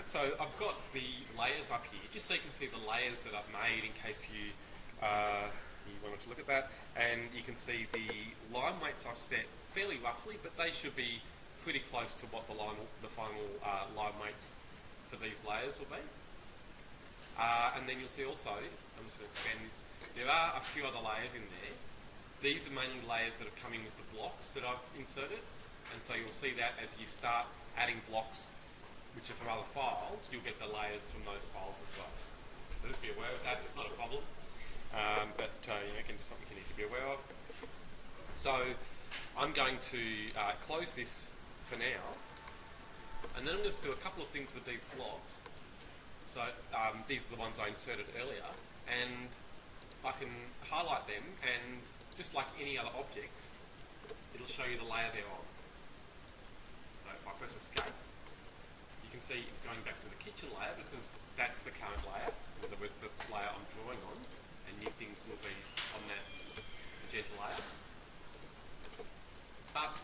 Alright, so I've got the layers up here, just so you can see the layers that I've made in case you wanted to look at that. And you can see the line weights I've set fairly roughly, but they should be pretty close to what the final line weights for these layers will be. And then you'll see also, I'm just going to expand this, there are a few other layers in there. These are mainly layers that are coming with the blocks that I've inserted. And so you'll see that as you start adding blocks which are from other files, you'll get the layers from those files as well. So just be aware of that, it's not a problem. Again, just something you need to be aware of. So I'm going to close this for now, and then I'm going to do a couple of things with these blocks. So these are the ones I inserted earlier, and I can highlight them, and just like any other objects, it'll show you the layer they're on. So if I press escape, you can see it's going back to the kitchen layer because that's the current layer, in other words, the layer I'm drawing on, and new things will be on that magenta layer. But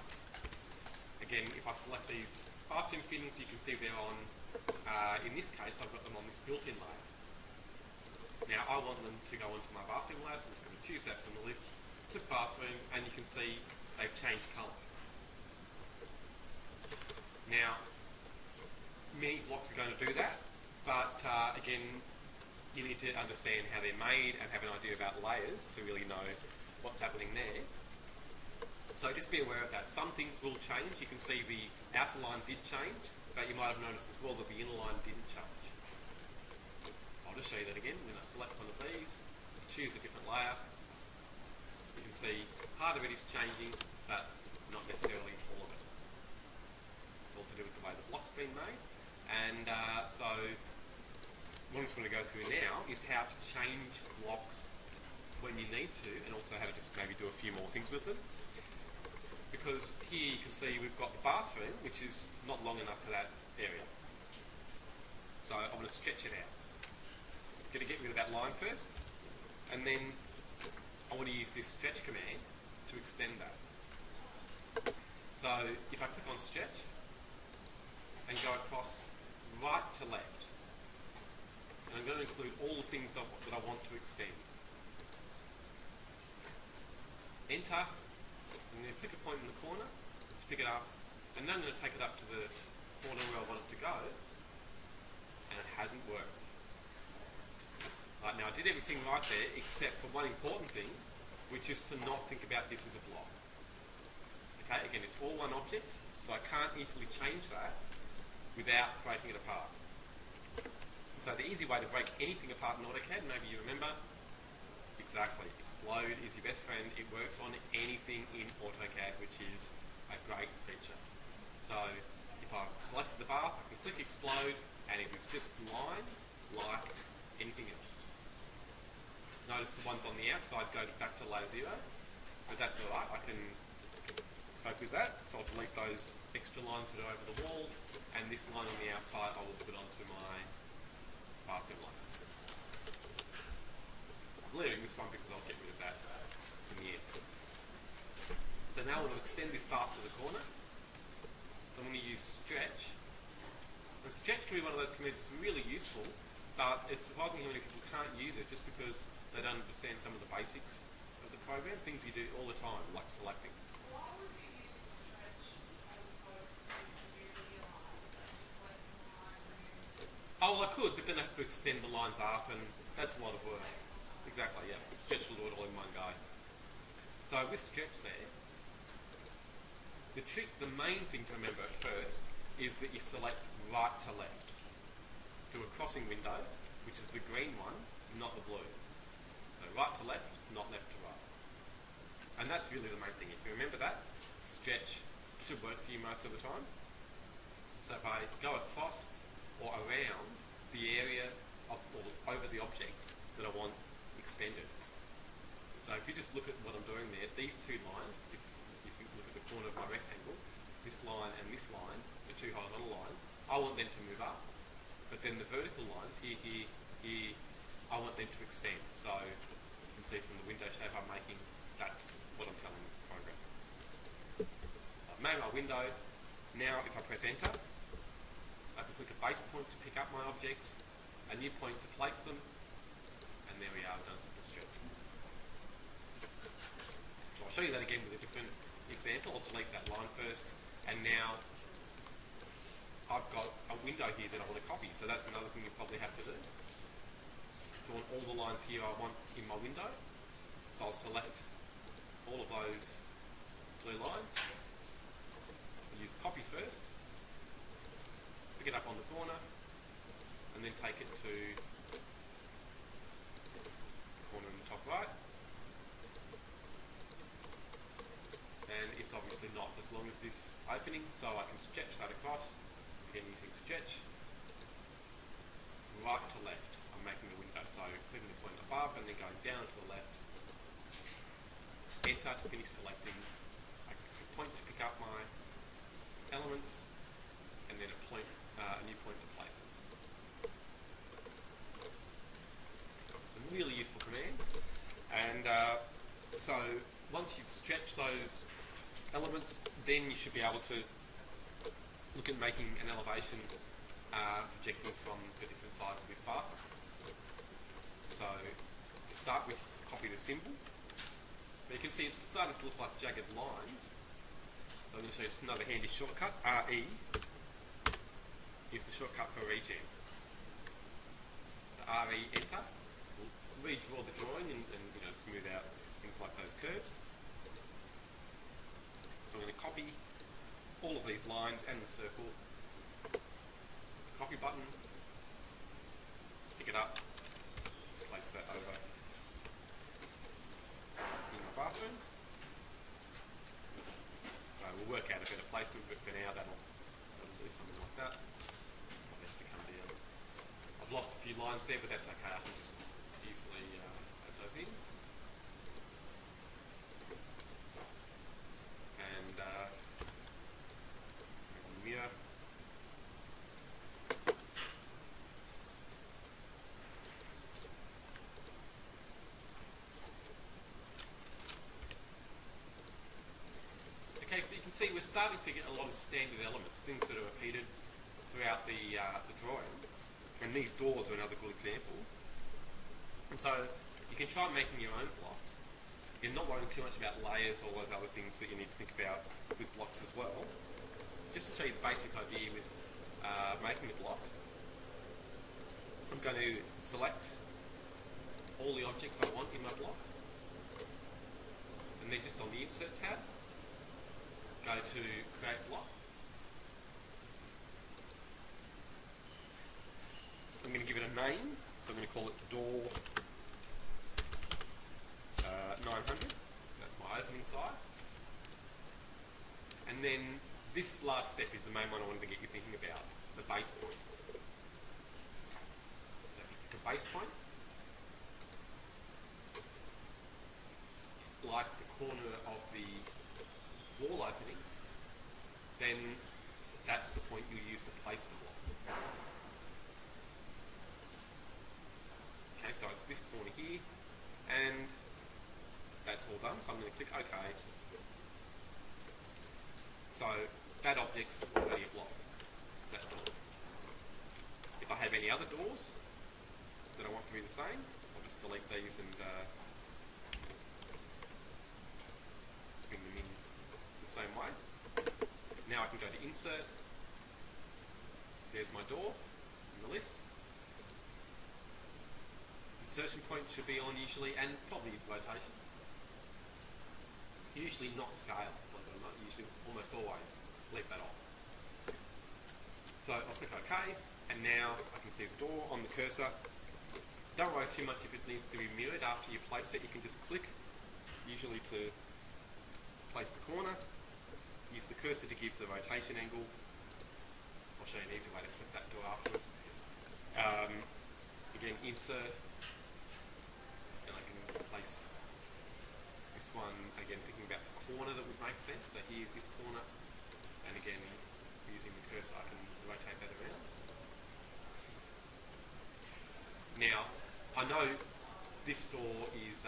again, if I select these bathroom fittings, you can see they're on, in this case, I've got them on this built-in layer. Now I want them to go onto my bathroom layer, so I'm just going to choose that from the list, click bathroom, and you can see they've changed colour. Now, many blocks are going to do that, but again, you need to understand how they're made and have an idea about layers to really know what's happening there. So just be aware of that. Some things will change. You can see the outer line did change, but you might have noticed as well that the inner line didn't change. I'll just show you that again. When I select one of these, choose a different layer, you can see part of it is changing, but not necessarily all of it. It's all to do with the way the block's been made. And so what I'm just going to go through now is how to change blocks when you need to, and also how to just maybe do a few more things with them. Because here you can see we've got the bathroom, which is not long enough for that area. So I'm going to stretch it out. I'm going to get rid of that line first, and then I want to use this stretch command to extend that. So if I click on stretch and go across right to left, and I'm going to include all the things that I want to extend. Enter. I'm going to click a point in the corner to pick it up, and then I'm going to take it up to the corner where I want it to go, and it hasn't worked. Right, now I did everything right there except for one important thing, which is to not think about this as a block. Okay, again, it's all one object, so I can't easily change that without breaking it apart. And so the easy way to break anything apart in AutoCAD, maybe you remember, exactly, explode is your best friend. It works on anything in AutoCAD, which is a great feature. So if I've selected the bar, I can click explode, and it is just lines like anything else. Notice the ones on the outside go back to layer 0, but that's alright, I can cope with that. So I'll delete those extra lines that are over the wall, and this line on the outside I will put onto my bathroom line. I'm leaving this one because I'll get rid of that in the end. So now I want to extend this path to the corner. So I'm going to use stretch. And stretch can be one of those commands that's really useful, but it's surprising how many people can't use it just because they don't understand some of the basics of the program, things you do all the time, like selecting. Why would you use stretch as opposed to severely align? Just like line. Oh, well, I could, but then I have to extend the lines up, and that's a lot of work. Exactly, yeah. But stretch will do it all in one go. So with stretch there, the main thing to remember at first is that you select right to left to a crossing window, which is the green one, not the blue. So right to left, not left to right. And that's really the main thing. If you remember that, stretch should work for you most of the time. So if I go across or around the area or over the objects that I want extended. So if you just look at what I'm doing there, these two lines, if you look at the corner of my rectangle, this line and this line, the two horizontal lines, I want them to move up. But then the vertical lines, here, I want them to extend. So you can see from the window shape I'm making, that's what I'm telling the program. I've made my window. Now if I press enter, I can click a base point to pick up my objects, a new point to place them, and there we are, I've done a simple stretch. So I'll show you that again with a different example. I'll delete that line first, and now I've got a window here that I want to copy, so that's another thing you probably have to do. Drawn all the lines here I want in my window, so I'll select all of those blue lines. I'll use copy first, pick it up on the corner, and then take it to the corner in the top right. And it's obviously not as long as this opening, so I can stretch that across, again using stretch, right to left. I'm making the window, so clicking the point above and then going down to the left. Enter to finish selecting. I can point to pick up my elements, and then a new point to place them. It's a really useful command, and so once you've stretched those elements, then you should be able to look at making an elevation projecting from the different sides of this bathroom. So you start with copy the symbol, but you can see it's starting to look like jagged lines. So I'm going to show you just another handy shortcut. RE is the shortcut for regen. The RE enter will redraw the drawing and smooth out things like those curves. So I'm going to copy all of these lines and the circle. Copy button, pick it up, place that over in my bathroom. So we'll work out a better placement, but for now that'll do something like that. I'll have to come down. I've lost a few lines there, but that's okay. I can just easily add those in. And mirror. Okay, but you can see we're starting to get a lot of standard elements, things that are repeated throughout the drawing. And these doors are another good example. And so you can try making your own blocks. You're not worrying too much about layers or those other things that you need to think about with blocks as well. Just to show you the basic idea with making a block, I'm going to select all the objects I want in my block, and then just on the Insert tab, go to Create Block. I'm going to give it a name, so I'm going to call it Door 900. That's my opening size. And then this last step is the main one I wanted to get you thinking about, the base point. So if you click a base point, like the corner of the wall opening, then that's the point you use to place the block. Okay, so it's this corner here, and that's all done, so I'm going to click OK. So that object's already a block, that door. If I have any other doors that I want to be the same, I'll just delete these and bring them in the same way. Now I can go to Insert. There's my door in the list. Insertion point should be on usually, and probably rotation. Usually not scale, like I'm not usually, almost always leave that off. So I'll click OK, and now I can see the door on the cursor. Don't worry too much if it needs to be mirrored after you place it. You can just click, usually to place the corner, use the cursor to give the rotation angle. I'll show you an easy way to flip that door afterwards. Again, insert, and I can place this one, again thinking about the corner that would make sense. So here, this corner, and again, using the cursor, I can rotate that around. Now, I know this door is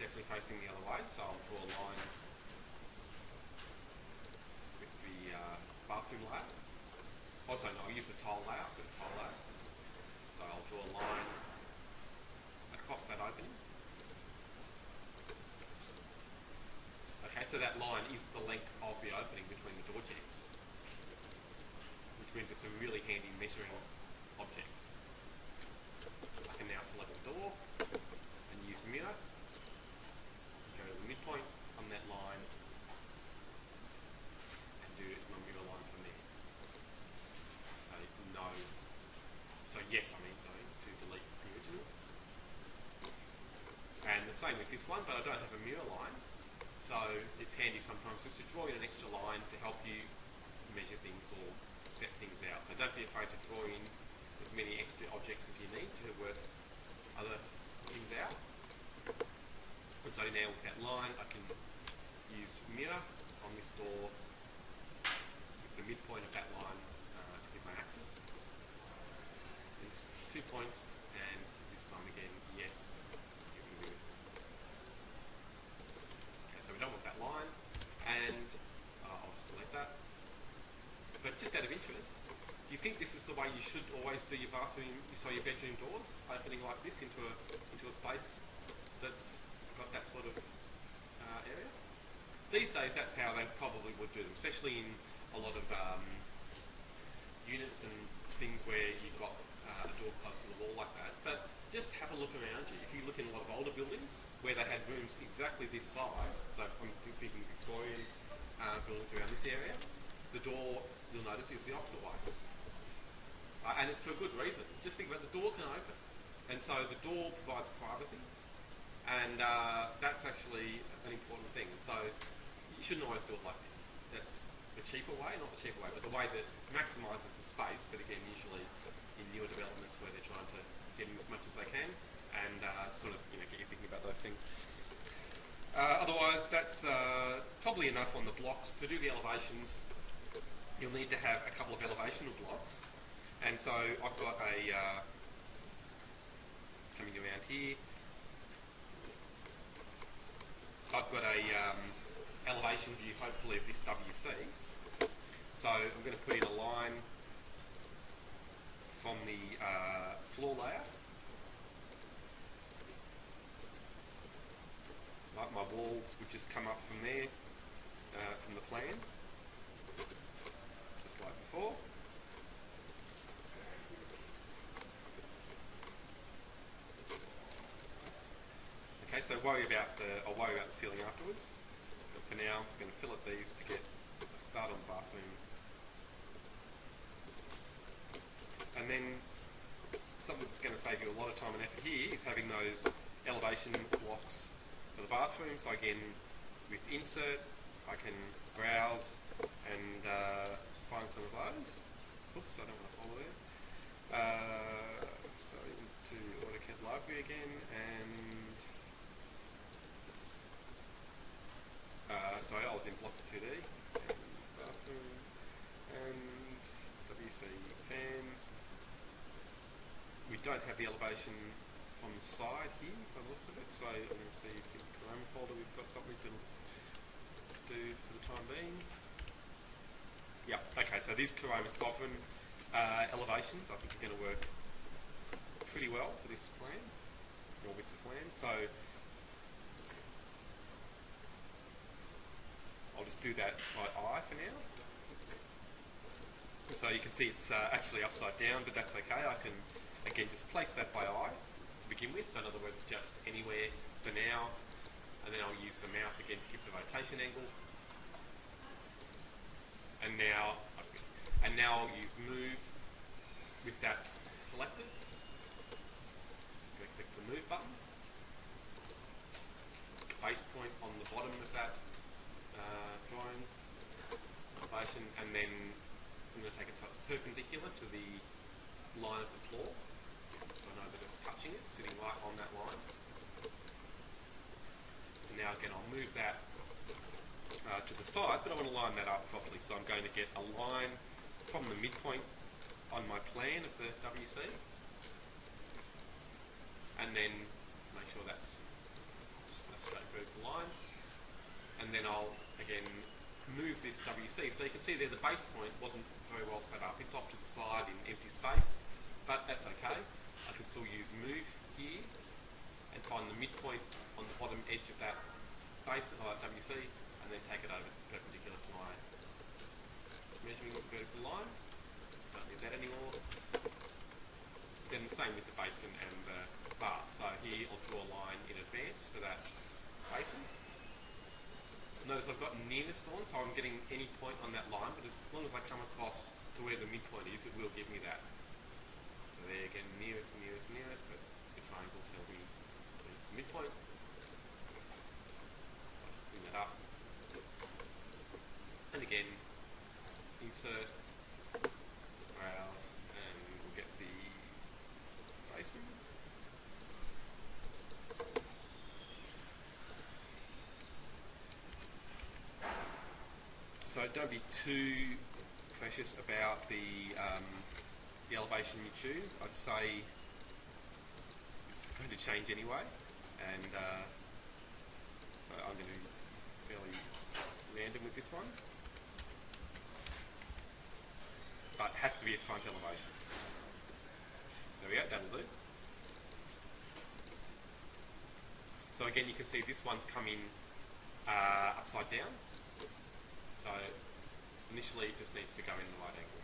definitely facing the other way, so I'll draw a line with the bathroom layer. Also, no, I'll use the tile layout for the tile layout. So I'll draw a line across that opening. Okay, so that line is the length of the opening between the door jambs, which means it's a really handy measuring object. I can now select the door and use mirror, go to the midpoint on that line and do my mirror line from there. So no, so yes, I mean, sorry, to delete the original. And the same with this one, but I don't have a mirror line. So it's handy sometimes just to draw in an extra line to help you measure things or set things out. So don't be afraid to draw in as many extra objects as you need to work other things out. And so now with that line, I can use mirror on this door with the midpoint of that line to give my axis. These 2 points, and this time again, yes, give me mirror. So we don't want that line, and I'll just delete that. But just out of interest, do you think this is the way you should always do your bathroom, your bedroom doors, opening like this into a space that's got that sort of area? These days, that's how they probably would do them, especially in a lot of units and things where you've got a door close to the wall like that. But just have a look around you. If you look in a lot of older buildings where they had rooms exactly this size, so I'm thinking Victorian buildings around this area, the door, you'll notice, is the opposite way. And it's for a good reason. Just think about the door can open. And so the door provides privacy. And that's actually an important thing. And so you shouldn't always do it like this. That's the cheaper way, not the cheaper way, but the way that maximises the space, but again, usually in newer developments where they're trying to get in as much as they can and sort of get you thinking about those things. Otherwise, that's probably enough on the blocks. To do the elevations, you'll need to have a couple of elevational blocks. And so I've got a, coming around here, I've got a elevation view, hopefully, of this WC. So I'm going to put in a line from the floor layer. Like my walls would just come up from there, from the plan, just like before. Okay, so I'll worry about the ceiling afterwards. But for now, I'm just going to fillet these to get a start on the bathroom. And then something that's going to save you a lot of time and effort here is having those elevation blocks for the bathroom. So again, with insert, I can browse and find some of those. Oops, I don't want to follow there. So into AutoCAD Library again, and sorry, I was in blocks 2D, and bathroom, and WC fans. We don't have the elevation from the side here, by the looks of it, so I'm going to see if in the Chroma folder we've got something to do for the time being. Yeah, okay, so these Chroma Sovereign elevations I think are going to work pretty well for this plan, or with the plan. So I'll just do that by eye for now. So you can see it's actually upside down, but that's okay. I can, again, just place that by eye to begin with. So in other words, just anywhere for now. And then I'll use the mouse again to give the rotation angle. And now I'll use move with that selected. I'm going to click the move button. Base point on the bottom of that drawing elevation, and then I'm going to take it so it's perpendicular to the line of the floor. So I know that it's touching it, sitting right on that line. And now again, I'll move that to the side, but I want to line that up properly. So I'm going to get a line from the midpoint on my plan of the WC, and then make sure that's a straight vertical line. And then I'll again move this WC. So you can see there the base point wasn't very well set up. It's off to the side in empty space, but that's okay. I can still use move here and find the midpoint on the bottom edge of that base of that WC, and then take it over perpendicular to my measuring vertical line. Don't need that anymore. Then the same with the basin and the bath. So here I'll draw a line in advance for that basin. Notice I've got nearness on, so I'm getting any point on that line, but as long as I come across to where the midpoint is, it will give me that. So there again, nearest, nearest, nearest, but the triangle tells me that it's the midpoint. So I'll bring that up. And again, insert, browse, and we'll get the basin. So don't be too precious about the elevation you choose. I'd say it's going to change anyway, and so I'm going to be fairly random with this one, but it has to be a front elevation. There we go, that'll do. So again, you can see this one's come in upside down. So initially it just needs to go in the right angle.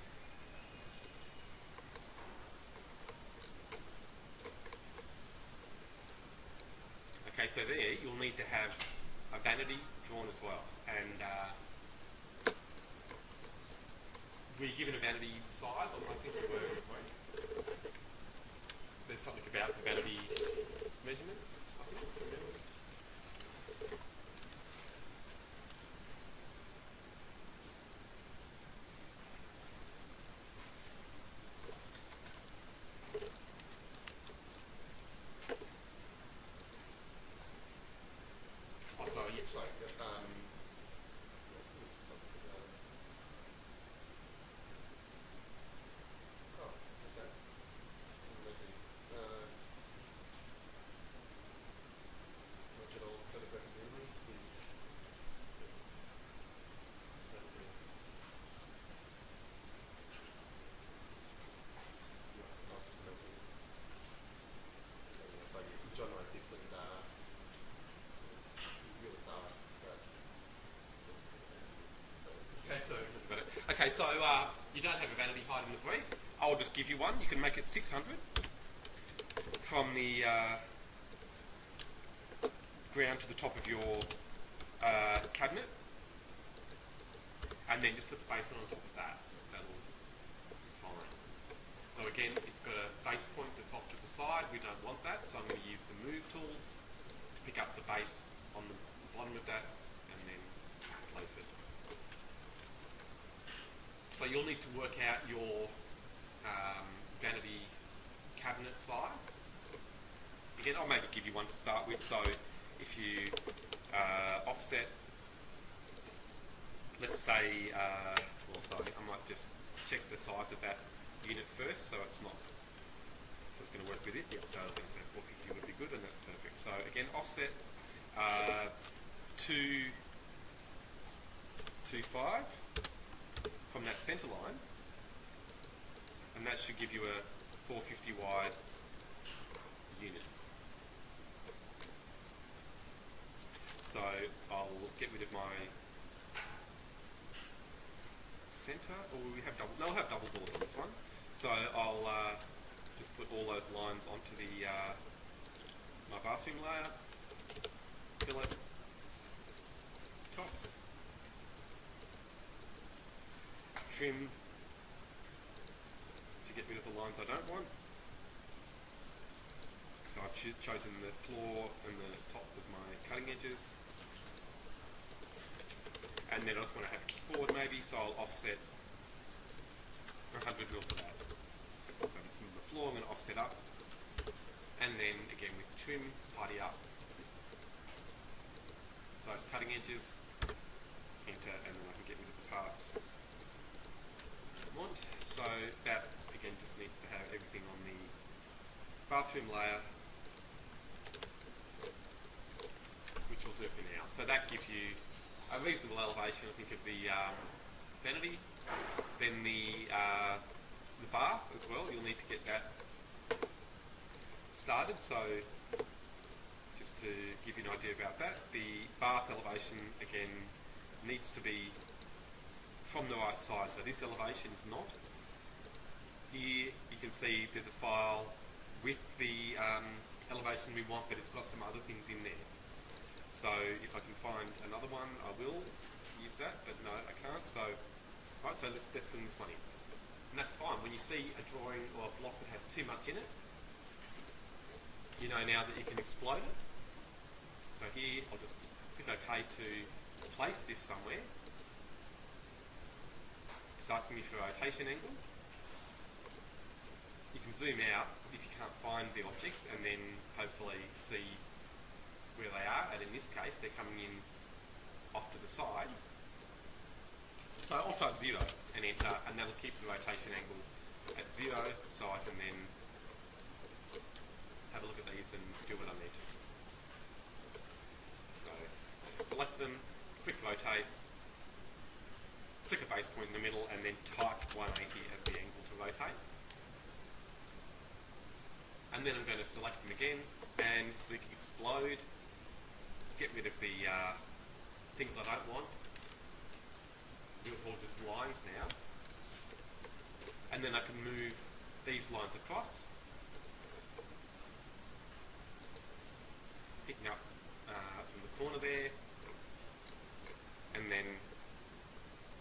Okay, so there you'll need to have a vanity drawn as well. And were you given a vanity size? I think you were. There's something about the vanity measurements, I think. Okay, so you don't have a vanity height in the brief. I'll just give you one. You can make it 600 from the ground to the top of your cabinet, and then just put the basin on top of that. That'll be fine. So again, it's got a base point that's off to the side. We don't want that, so I'm going to use the move tool to pick up the base on the bottom of that and then place it. So you'll need to work out your vanity cabinet size. Again, I'll maybe give you one to start with. So if you offset, let's say, well, sorry, I might just check the size of that unit first, so it's not, so it's going to work with it. Yep, so I think 450 would be good, and that's perfect. So again, offset 2.5 from that centre line, and that should give you a 450 wide unit. So I'll get rid of my centre, or we have double, no, I'll have double doors on this one. So I'll just put all those lines onto the my bathroom layer, fillet, tops, trim to get rid of the lines I don't want. So I've chosen the floor and the top as my cutting edges. And then I just want to have a kickboard maybe, so I'll offset 100 mil for that. So from the floor I'm going to offset up. And then again with trim, tidy up those cutting edges, enter, and then I can get rid of the parts I want. So that again just needs to have everything on the bathroom layer, which will do for now. So that gives you a reasonable elevation, I think, of the vanity. Then the bath as well, you'll need to get that started. So just to give you an idea about that, the bath elevation again needs to be from the right side. So this elevation is not. Here you can see there's a file with the elevation we want, but it's got some other things in there. So if I can find another one, I will use that, but no, I can't. So, right, so let's put this one in. And that's fine. When you see a drawing or a block that has too much in it, you know now that you can explode it. So here, I'll just click OK to place this somewhere. It's asking me for a rotation angle. You can zoom out if you can't find the objects and then hopefully see where they are, and in this case they're coming in off to the side. So I'll type 0 and enter, and that'll keep the rotation angle at 0, so I can then have a look at these and do what I need to. So select them, quick rotate, click a base point in the middle, and then type 180 as the angle to rotate. And then I'm going to select them again and click explode, get rid of the things I don't want. It's all just lines now. And then I can move these lines across, picking up from the corner there, and then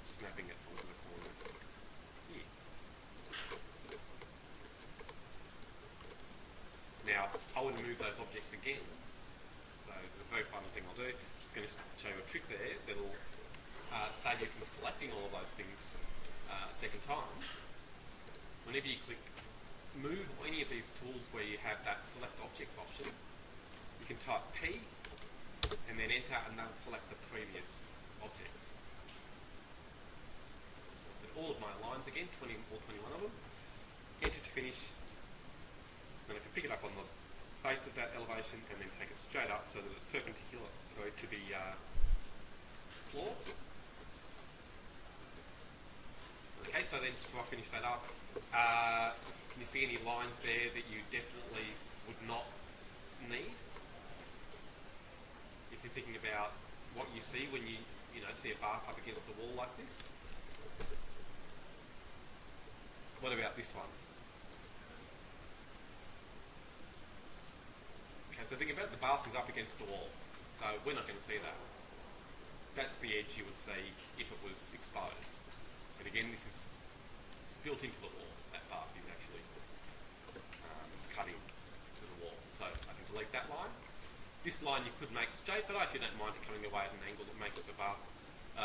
snapping it onto the corner here. Now, I want to move those objects again. So it's a very final thing I'll do. I'm going to show you a trick there that'll save you from selecting all of those things a second time. Whenever you click move or any of these tools where you have that select objects option, you can type P and then enter, and that'll select the previous objects. So I selected all of my lines again, 20 or 21 of them. Enter to finish. Then I can pick it up on the base of that elevation and then take it straight up so that it's perpendicular to the floor. Okay, so then just before I finish that up, can you see any lines there that you definitely would not need? If you're thinking about what you see when you see a bath up against the wall like this. What about this one? Okay, so think about it, the bath is up against the wall, so we're not going to see that. That's the edge you would see if it was exposed. But again, this is built into the wall. That bath is actually cut into the wall. So I can delete that line. This line you could make straight, but I actually don't mind it coming away at an angle that makes the bath,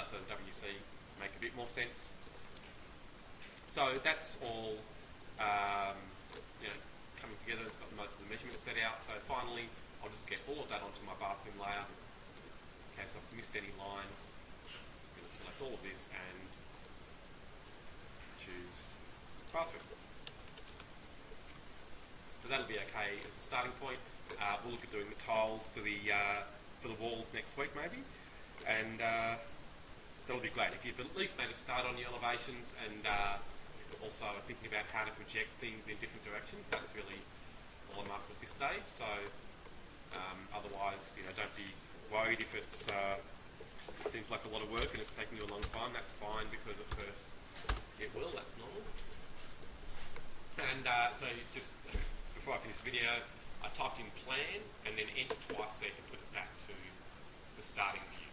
so the WC, make a bit more sense. So that's all coming together. It's got most of the measurements set out. So finally, I'll just get all of that onto my bathroom layer. In case I've missed any lines, I'm just going to select all of this and choose bathroom. So that'll be okay as a starting point. We'll look at doing the tiles for the walls next week maybe, and that'll be great if you've at least made a start on your elevations and also thinking about how to project things in different directions. That's really all I'm after at this stage. So otherwise, don't be worried if it seems like a lot of work and it's taking you a long time. That's fine, because at first it will. That's normal. And so just before I finish the video, I typed in plan and then enter twice there to put it back to the starting view.